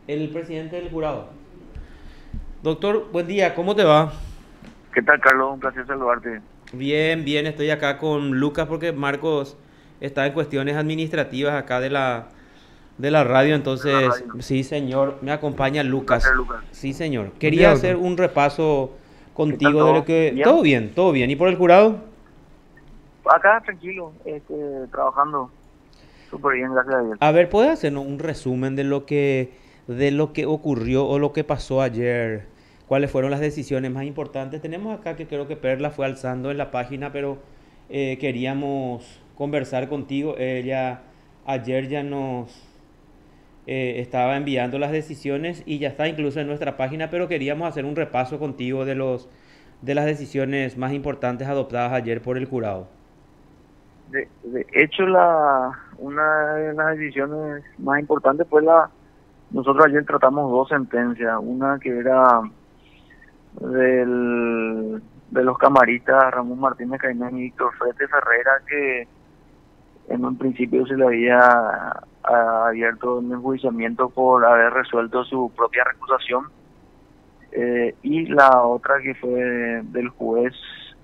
el presidente del jurado. Doctor, buen día, ¿cómo te va? ¿Qué tal, Carlos? Un placer saludarte. Bien, bien, estoy acá con Lucas porque Marcos está en cuestiones administrativas acá de la radio, De la entonces, radio. sí, señor, me acompaña Un placer, Lucas. Lucas. Sí, señor. Buen día, Quería hacer doctor. un repaso ¿Qué tal contigo de lo todo? que... ¿Bien? Todo bien, todo bien. ¿Y por el jurado? Acá, tranquilo, trabajando súper bien, gracias a Dios. A ver, ¿puedes hacernos un resumen de lo que ocurrió o lo que pasó ayer? ¿Cuáles fueron las decisiones más importantes? Tenemos acá que creo que Perla fue alzando en la página, pero queríamos conversar contigo. Ella ayer ya nos estaba enviando las decisiones y ya está incluso en nuestra página, pero queríamos hacer un repaso contigo de las decisiones más importantes adoptadas ayer por el jurado. De hecho, una de las decisiones más importantes fue nosotros ayer tratamos dos sentencias, una que era de los camaristas Ramón Martínez Caimán y Víctor Frete Ferreira, que en un principio se le había abierto un enjuiciamiento por haber resuelto su propia recusación. Y la otra que fue del juez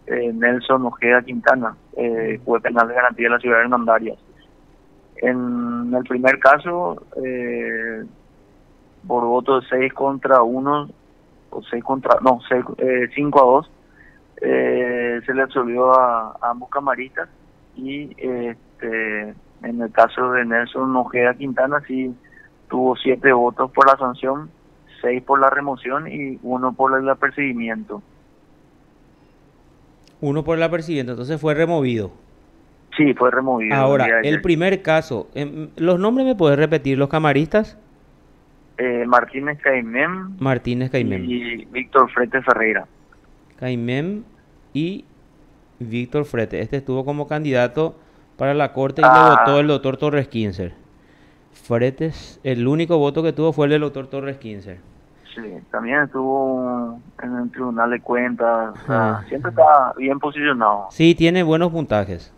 Nelson Ojeda Quintana, juez penal de garantía de la ciudad de Hernandarias. En el primer caso, por voto de 6-1, o 6 contra, no, 5-2, se le absolvió a ambos camaristas. Y en el caso de Nelson Ojeda Quintana sí tuvo 7 votos por la sanción, 6 por la remoción y 1 por el apercibimiento. Uno por el apercibimiento, entonces fue removido. Sí, fue removido el día Ahora, de el ayer. primer caso, ¿los nombres me puedes repetir? Los camaristas, Martínez Caimén Martínez Caimem. y Víctor Frete Ferreira. Caimem y Víctor Frete. Este estuvo como candidato para la corte y lo votó el Ah, doctor Torres Quincer. Fretes, el único voto que tuvo fue el del doctor Torres Quincer. sí, también estuvo en el Tribunal de Cuentas. O sea, Ah, siempre está bien posicionado. sí, tiene buenos puntajes.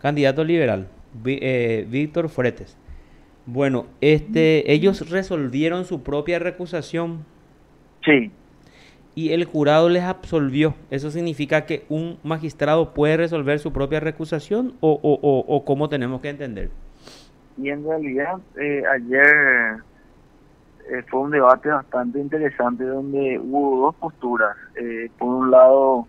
Candidato liberal, Víctor Fretes. Bueno, ellos resolvieron su propia recusación Sí, y el jurado les absolvió. ¿Eso significa que un magistrado puede resolver su propia recusación o cómo tenemos que entender? y en realidad ayer fue un debate bastante interesante donde hubo dos posturas. Por un lado,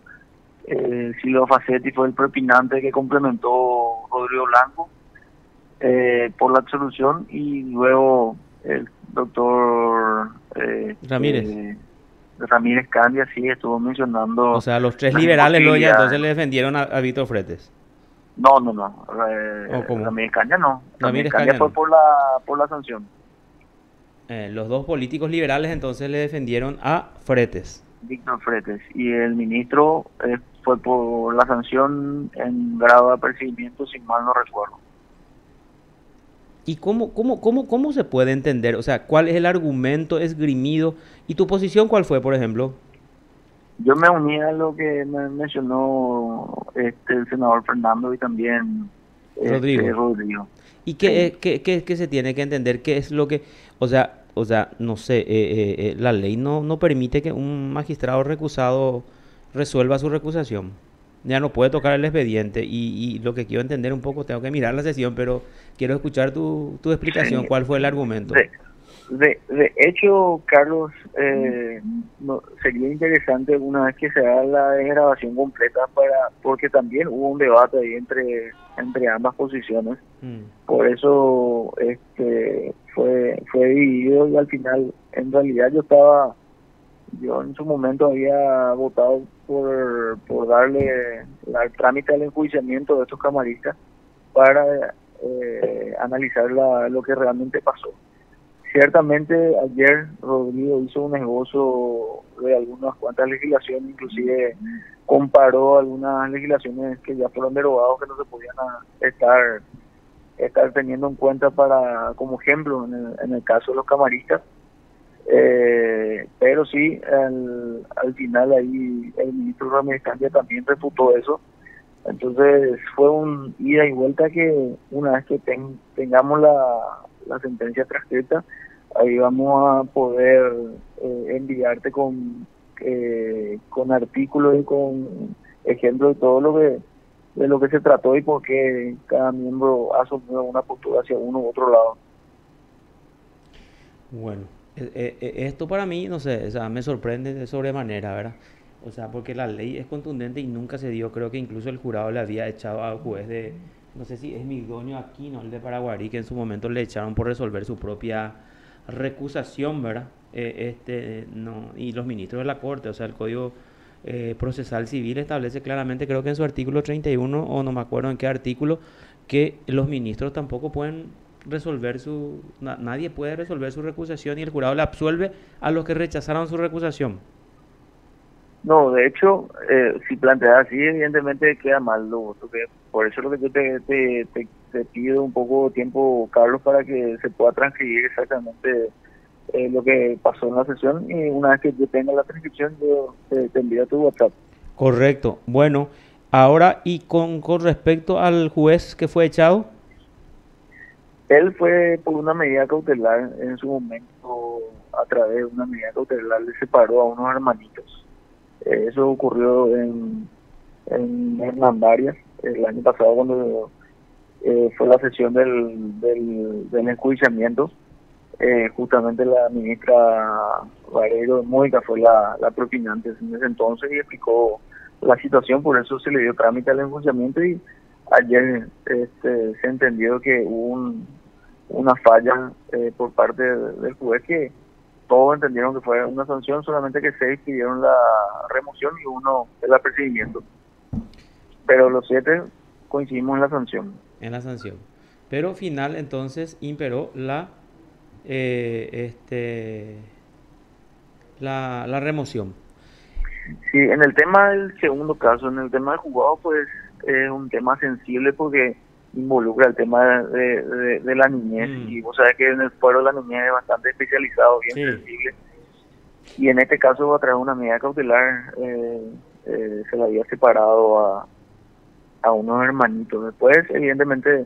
Silvio Facetti fue el propinante que complementó Rodrigo Blanco por la absolución, y luego el doctor Ramírez. Ramírez Candia sí estuvo O mencionando sea, los tres las liberales luego ya entonces imposibilidades. le defendieron a Víctor Fretes. No, no, no. ¿O cómo? Ramírez Candia no. Ramírez Ramírez Candia Caña fue no. por la sanción. Los dos políticos liberales entonces le defendieron a Fretes. Víctor Fretes. Y el ministro fue por la sanción en grado de apercibimiento, si mal no recuerdo. ¿Y cómo se puede entender? O sea, ¿cuál es el argumento esgrimido? ¿Y tu posición cuál fue, por ejemplo? Yo me uní a lo que me mencionó el senador Fernando y también Rodrigo. Rodrigo. ¿Y Sí. qué se tiene que entender? ¿Qué es lo que... O sea, no sé, la ley no permite que un magistrado recusado resuelva su recusación. Ya no puede tocar el expediente y lo que quiero entender un poco, tengo que mirar la sesión, pero quiero escuchar tu explicación. Sí. ¿Cuál fue el argumento? De hecho, Carlos, sería interesante una vez que se haga la grabación completa, porque también hubo un debate ahí entre ambas posiciones. Mm. Por eso fue dividido, y al final, en realidad, yo en su momento había votado por darle el trámite al enjuiciamiento de estos camaristas para analizar lo que realmente pasó. Ciertamente ayer Rodrigo hizo un esbozo de algunas cuantas legislaciones, inclusive comparó algunas legislaciones que ya fueron derogadas, que no se podían estar teniendo en cuenta como ejemplo en el caso de los camaristas. Pero sí, al final ahí el ministro Ramírez Candia también refutó eso. Entonces fue un ida y vuelta que una vez que tengamos la sentencia transcrita, ahí vamos a poder enviarte con artículos y con ejemplos de todo de lo que se trató y por qué cada miembro asumió una postura hacia uno u otro lado. Bueno, esto para mí, no sé, o sea, me sorprende de sobremanera, ¿verdad? O sea, porque la ley es contundente y nunca se dio. Creo que incluso el jurado le había echado al juez de, no sé si es Migdoño Aquino, el de Paraguarí, que en su momento le echaron por resolver su propia recusación, ¿verdad? No, y los ministros de la Corte, o sea, el Código Procesal Civil establece claramente, creo que en su artículo 31, o no me acuerdo en qué artículo, que los ministros tampoco pueden resolver nadie puede resolver su recusación y el jurado le absuelve a los que rechazaron su recusación. No, de hecho, si planteas así, evidentemente queda mal lo otro, que por eso es lo que yo te pido un poco de tiempo, Carlos, para que se pueda transcribir exactamente lo que pasó en la sesión y una vez que yo tenga la transcripción, yo te envío a tu WhatsApp. Correcto. Bueno, ahora y con respecto al juez que fue echado. Él fue por una medida cautelar en su momento, a través de una medida cautelar, le separó a unos hermanitos. Eso ocurrió en Hernandarias el año pasado cuando fue la sesión del enjuiciamiento. Justamente la ministra Vareiro de Mónica fue la propinante en ese entonces y explicó la situación, por eso se le dio trámite al enjuiciamiento y ayer se entendió que hubo una falla por parte del juez que todos entendieron que fue una sanción, solamente que 6 pidieron la remoción y uno el apercibimiento. Pero los 7 coincidimos en la sanción. En la sanción. Pero final entonces imperó eh, este, la remoción. Sí, en el tema del segundo caso, en el tema del juzgado, pues es un tema sensible porque involucra el tema de la niñez y vos sabés que en el fuero de la niñez es bastante especializado, bien Sí. sensible. Y en este caso, a través de una medida cautelar, se le había separado a unos hermanitos. Después, evidentemente,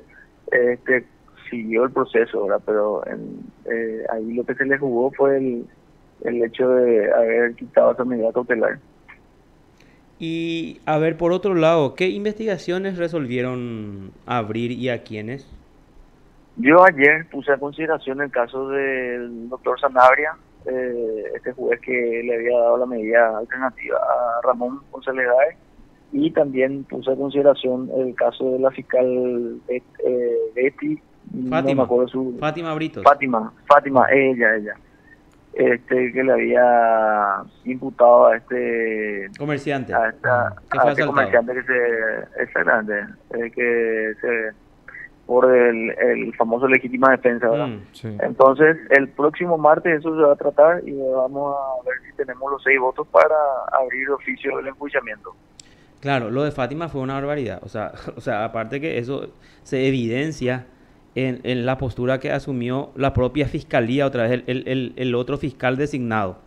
siguió el proceso, ¿verdad? Pero ahí lo que se le jugó fue el hecho de haber quitado esa medida cautelar. Y a ver, por otro lado, ¿qué investigaciones resolvieron abrir y a quiénes? Yo ayer puse a consideración el caso del doctor Sanabria, este juez que le había dado la medida alternativa a Ramón González Gaez, y también puse a consideración el caso de la fiscal Betty, no me Fátima. acuerdo su... Fátima Britos. Fátima, ella. Que le había imputado Comerciante. a esta Que fue a este asaltado. comerciante exactamente, que se por el famoso legítima defensa, ¿verdad? Sí. Entonces, el próximo martes eso se va a tratar y vamos a ver si tenemos los 6 votos para abrir oficio del enjuiciamiento. Claro, lo de Fátima fue una barbaridad. O sea, o sea, aparte que eso se evidencia en la postura que asumió la propia fiscalía, otra vez el otro fiscal designado.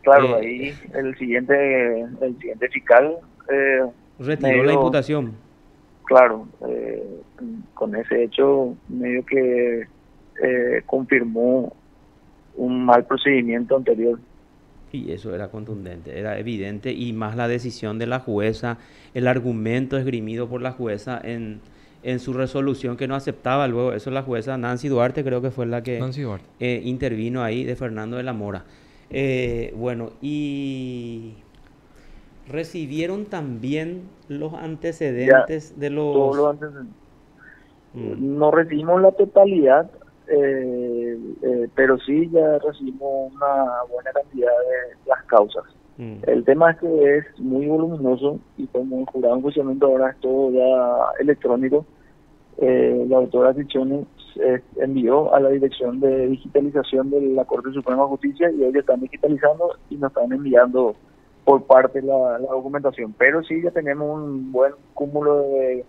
Claro, Eh, ahí el siguiente fiscal retiró la medio, imputación. claro, con ese hecho medio que confirmó un mal procedimiento anterior. Y eso era contundente, era evidente, y más la decisión de la jueza, el argumento esgrimido por la jueza en su resolución que no aceptaba luego, eso la jueza Nancy Duarte creo que fue la que Nancy Duarte. intervino ahí de Fernando de la Mora. Bueno, y recibieron también los Ya antecedentes de todos los los... antecedentes. Mm, No recibimos la totalidad, pero sí ya recibimos una buena cantidad de las causas. mm. El tema es que es muy voluminoso y como el jurado de enjuiciamiento ahora es todo ya electrónico, la doctora Tichoni envió a la Dirección de Digitalización de la Corte Suprema de Justicia y ellos están digitalizando y nos están enviando por parte la documentación. Pero sí ya tenemos un buen cúmulo de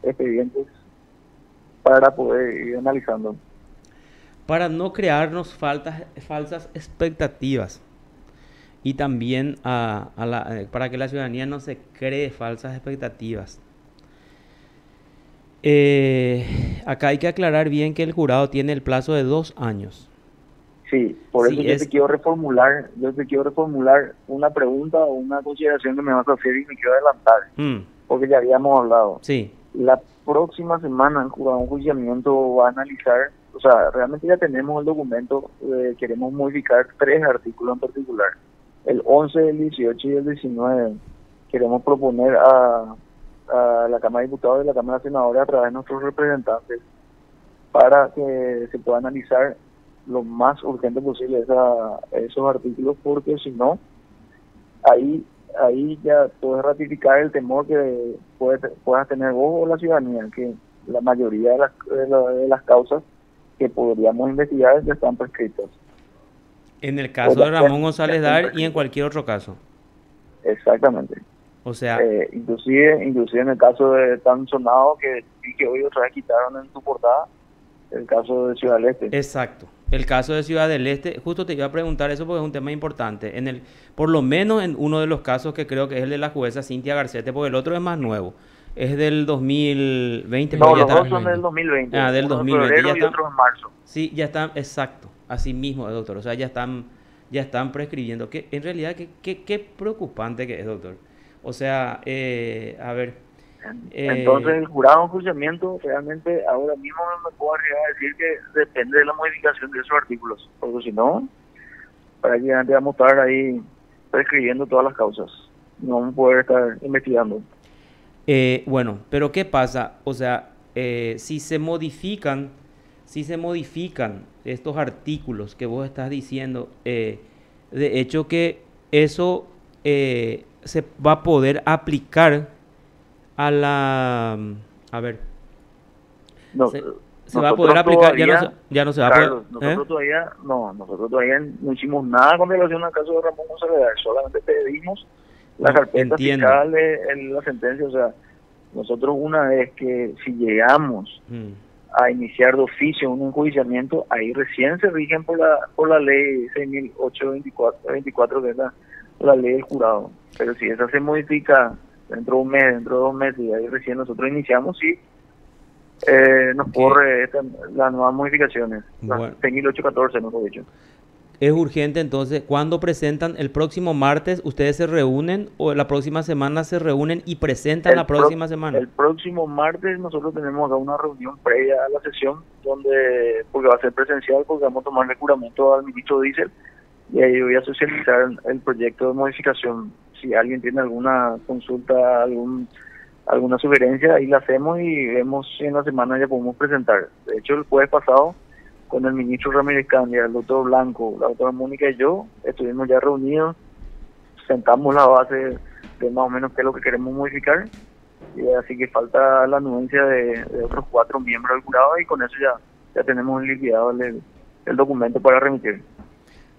expedientes para poder ir analizando. Para no crearnos falsas expectativas y también para que la ciudadanía no se cree falsas expectativas. Acá hay que aclarar bien que el jurado tiene el plazo de 2 años. Sí, por eso Sí, es... yo te quiero reformular una pregunta o una consideración que me vas a hacer y me quiero adelantar, mm, porque ya habíamos hablado. sí, La próxima semana el jurado de enjuiciamiento va a analizar, o sea, realmente ya tenemos el documento, queremos modificar 3 artículos en particular. El 11, el 18 y el 19 queremos proponer a la Cámara de Diputados y la Cámara de Senadores a través de nuestros representantes para que se pueda analizar lo más urgente posible esos artículos, porque si no, ahí ya puedes ratificar el temor que puedas tener vos o la ciudadanía, que la mayoría de las causas que podríamos investigar ya están prescritas. en el O caso ya, de ya, Ramón ya González están Dar y en prescritas. cualquier otro caso. Exactamente. O sea, Inclusive en el caso de tan sonado que vi que hoy otra vez quitaron en tu portada, el caso de Ciudad del Este. exacto. El caso de Ciudad del Este, justo te iba a preguntar eso porque es un tema importante. Por lo menos en uno de los casos que creo que es el de la jueza Cintia Garcete, porque el otro es más nuevo. Es del 2020, No, porque ya los está. dos son del 2020, Ah, del uno en 2020, ya febrero y está. otro en marzo. Sí, ya están, exacto. Así mismo, doctor. O sea, ya están prescribiendo. Que en realidad, qué preocupante que es, doctor. O sea, a ver. Entonces eh, el jurado de enjuiciamiento realmente ahora mismo no me puedo arriesgar a decir que depende de la modificación de esos artículos, porque si no, prácticamente vamos a estar ahí prescribiendo todas las causas, no vamos a poder estar investigando. Bueno, pero ¿qué pasa? O sea, si se modifican estos artículos que vos estás diciendo, de hecho que eso se va a poder aplicar a la... A ver, No, se, se va a poder nosotros aplicar, todavía, ya no se va a poder... Carlos, nosotros todavía no hicimos nada con relación al caso de Ramón González, solamente pedimos la No, carpeta entiendo. fiscal en la sentencia, o sea, nosotros una vez que si llegamos Mm. a iniciar de oficio un enjuiciamiento, ahí recién se rigen por la ley 6.824, que es la ley del jurado. Pero si esa se modifica dentro de un mes, dentro de 2 meses, y ahí recién nosotros iniciamos, sí, nos Que, corre las nuevas modificaciones, las bueno, 6.814, mejor dicho. es urgente entonces, ¿cuándo presentan? ¿El próximo martes ustedes se reúnen o la próxima semana se reúnen y presentan El, la pro, próxima semana? el próximo martes nosotros tenemos acá una reunión previa a la sesión, porque va a ser presencial, porque vamos a tomar el juramento al ministro Diesel, y ahí voy a socializar el proyecto de modificación. Si alguien tiene alguna consulta, alguna sugerencia, ahí la hacemos y vemos si en la semana ya podemos presentar. De hecho, el jueves pasado, con el ministro Ramírez Candia, el doctor Blanco, la doctora Mónica y yo, estuvimos ya reunidos, sentamos la base de más o menos qué es lo que queremos modificar, y así que falta la anuencia de otros 4 miembros del jurado, y con eso ya tenemos liquidado el documento para remitir.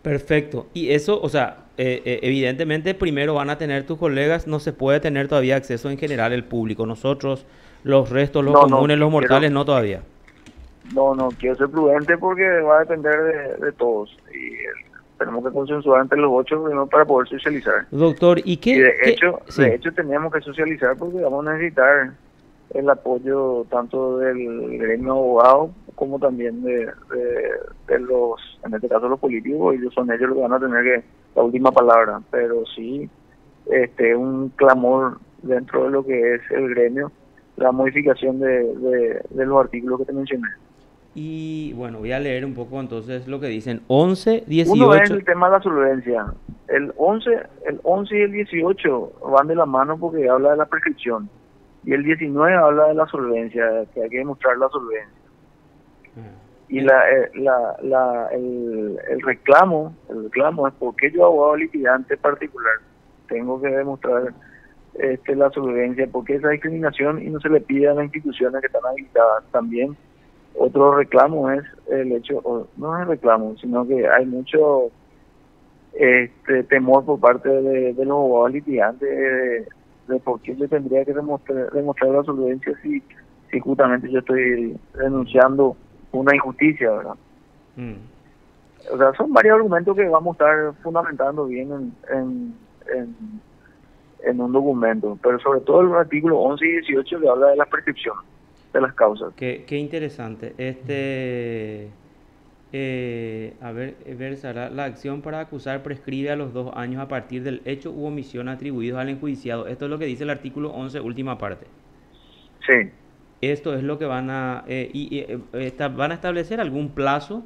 Perfecto. Y eso, o sea, evidentemente primero van a tener tus colegas, no se puede tener todavía acceso en general el público. Nosotros, los restos, los No, no, comunes, los quiero, mortales, no todavía. no quiero ser prudente porque va a depender de todos, y tenemos que consensuar entre los 8 primero para poder socializar. Doctor, ¿y Y qué, qué? de Sí. hecho tenemos que socializar porque vamos a necesitar el apoyo tanto del gremio abogado como también de los, en este caso los políticos, y son ellos los que van a tener la última palabra. Pero sí, un clamor dentro de lo que es el gremio, la modificación de los artículos que te mencioné. Y bueno, voy a leer un poco entonces lo que dicen. 11, Uno es 18. el tema de la solvencia. El 11 y el 18 van de la mano porque habla de la prescripción. Y el 19 habla de la solvencia, que hay que demostrar la solvencia. Y El- el reclamo es porque yo, abogado litigante particular, tengo que demostrar la solvencia, porque esa discriminación y no se le pide a las instituciones que están habilitadas. También otro reclamo es el hecho, no es reclamo, sino que hay mucho temor por parte de los abogados litigantes de por qué yo tendría que demostrar la solvencia si justamente yo estoy denunciando una injusticia, ¿verdad? mm. O sea, son varios argumentos que vamos a estar fundamentando bien en un documento, pero sobre todo el artículo 11 y 18 que habla de la prescripción. de las causas. Qué interesante. A ver, Sara, la acción para acusar prescribe a los 2 años a partir del hecho u omisión atribuidos al enjuiciado. Esto es lo que dice el artículo 11, última parte. Sí. Esto es lo que van a establecer algún plazo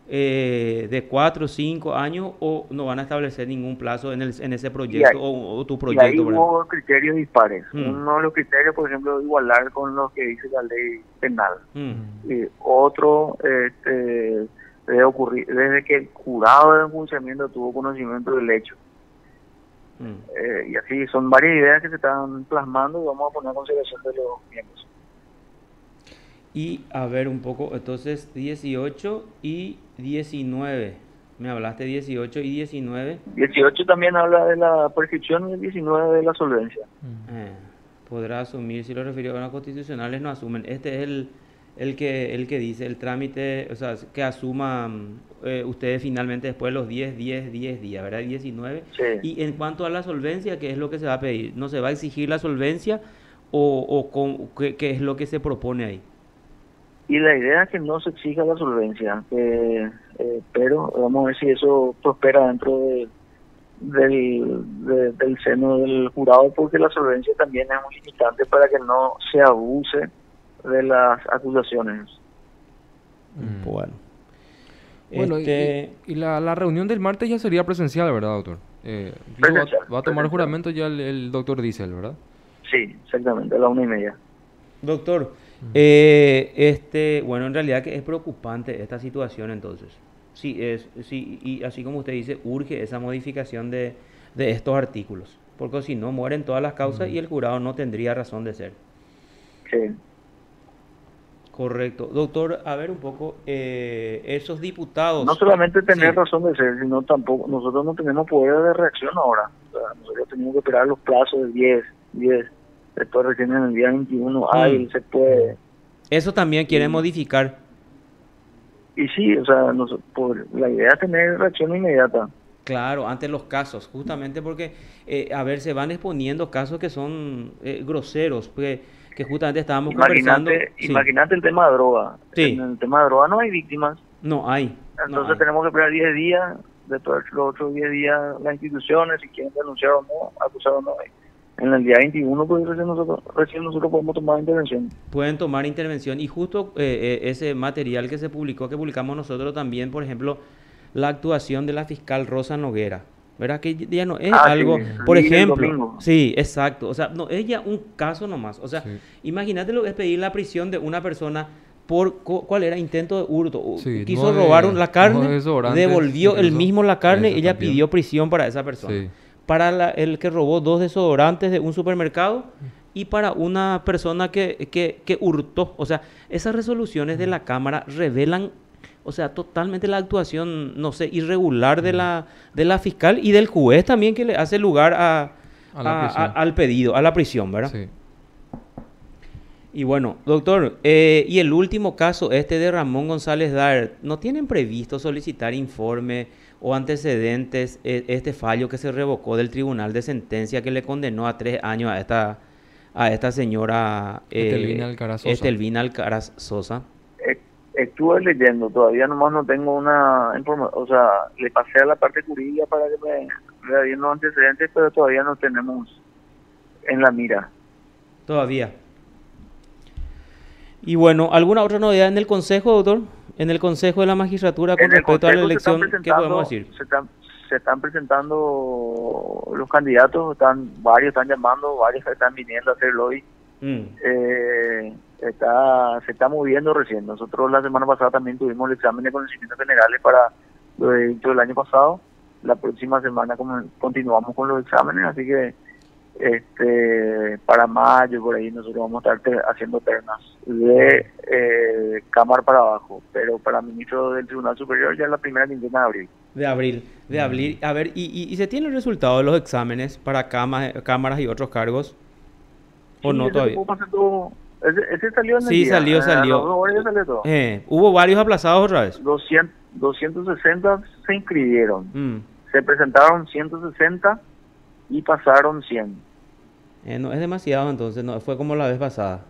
de 4 o 5 años, o no van a establecer ningún plazo en ese proyecto o tu Y ahí proyecto. hubo criterios dispares. Mm. Uno de los criterios, por ejemplo, igualar con lo que dice la ley penal. Mm. Y otro, debe ocurrir desde que el jurado de enjuiciamiento tuvo conocimiento del hecho. Y así son varias ideas que se están plasmando y vamos a poner a consideración de los miembros. Y a ver un poco, entonces 18 y 19. Me hablaste 18 y 19. 18 también habla de la prescripción y el 19 de la solvencia. Podrá asumir si los referidos a los constitucionales no asumen. Este es el que dice el trámite, o sea, que asuman ustedes finalmente después de los 10 días, ¿verdad? 19. Sí. Y en cuanto a la solvencia, ¿qué es lo que se va a pedir? ¿No se va a exigir la solvencia o qué es lo que se propone ahí? Y la idea es que no se exija la solvencia, pero vamos a ver si eso prospera dentro del seno del jurado, porque la solvencia también es un limitante para que no se abuse de las acusaciones. Bueno. Y la reunión del martes ya sería presencial, ¿verdad, doctor? Va a tomar juramento ya el doctor Diesel, ¿verdad? Sí, exactamente, a la 1:30. Doctor, bueno, en realidad que es preocupante esta situación entonces. Sí, y así como usted dice, urge esa modificación de estos artículos, porque si no mueren todas las causas y el jurado no tendría razón de ser. Sí. Correcto. Doctor, a ver un poco, esos diputados... No solamente tener razón de ser, sino tampoco, nosotros no tenemos poder de reacción ahora. O sea, nosotros tenemos que esperar los plazos de 10. Después recién en el día 21 hábil se puede. Eso también quiere modificar. Y sí, o sea, la idea es tener reacción inmediata. Claro, ante los casos, justamente porque, se van exponiendo casos que son groseros, que justamente estábamos conversando. Imagínate el tema de droga. Sí. En el tema de droga no hay víctimas. No hay. Entonces tenemos que esperar 10 días, después los otros 10 días las instituciones, si quieren denunciar o no, acusar o no. En el día 21 pues recién nosotros podemos tomar intervención. Pueden tomar intervención y justo ese material que publicamos nosotros también, por ejemplo, la actuación de la fiscal Rosa Noguera, ¿verdad? Que ya no es algo, sí, por ejemplo, sí, exacto, o sea, no es ya un caso nomás, o sea, sí. Imagínate lo que es pedir la prisión de una persona por, ¿cuál era? Intento de hurto, sí, quiso robar la carne, devolvió él mismo la carne y ella también pidió prisión para esa persona. Sí. Para el que robó 2 desodorantes de un supermercado y para una persona que hurtó. O sea, esas resoluciones de la Cámara revelan, o sea, totalmente la actuación, no sé, irregular de la fiscal y del juez también, que le hace lugar al pedido, a la prisión, ¿verdad? Sí. Y bueno, doctor, y el último caso, de Ramón González Dar, ¿no tienen previsto solicitar informe o antecedentes este fallo que se revocó del Tribunal de Sentencia que le condenó a 3 años a esta señora Estelvina Alcaraz Sosa? Estuve leyendo, todavía nomás no tengo una información, o sea, le pasé a la parte jurídica para que me den los antecedentes, pero todavía no tenemos en la mira. Todavía. Y bueno, ¿alguna otra novedad en el Consejo, doctor? En el Consejo de la Magistratura con respecto a la elección, ¿qué podemos decir? Se están presentando los candidatos, varios están llamando, varios están viniendo a hacerlo hoy. Se está moviendo recién. Nosotros la semana pasada también tuvimos el examen de conocimientos generales para lo dicho del año pasado. La próxima semana continuamos con los exámenes, así que para mayo por ahí nosotros vamos a estar haciendo ternas de Cámara para abajo, pero para ministro del Tribunal Superior ya es la primera quincena de abril. De abril. A ver, ¿y se tiene el resultado de los exámenes para cámaras y otros cargos? ¿O sí, no todavía? Ese salió en el sí, día. salió. Salió todo. ¿Hubo varios aplazados otra vez? 260 se inscribieron. Se presentaron 160 y pasaron 100. No es demasiado entonces, no fue como la vez pasada.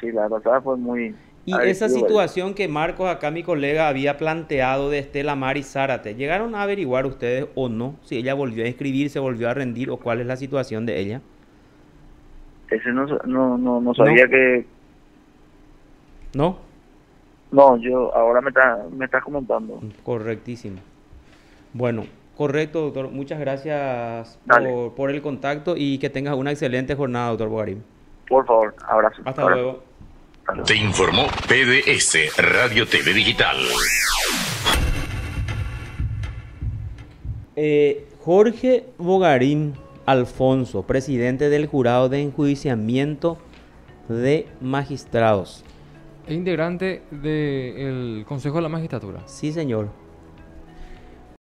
sí, la pasada fue muy Y esa agresivo, ¿verdad? situación que Marcos, acá mi colega, había planteado de Estela Maris Zárate, ¿llegaron a averiguar ustedes o no si ella volvió a inscribirse, volvió a rendir o cuál es la situación de ella? Ese no No, sabía que... no, No, yo ahora me estás comentando. correctísimo. Bueno, correcto, doctor. Muchas gracias Dale, por el contacto y que tengas una excelente jornada, doctor Bogarín. por favor, abrazo. Hasta Abrazo. luego. Hasta luego. Te informó PBS Radio TV Digital. Jorge Bogarín Alfonso, presidente del Jurado de Enjuiciamiento de Magistrados. Es integrante del Consejo de la Magistratura. Sí, señor.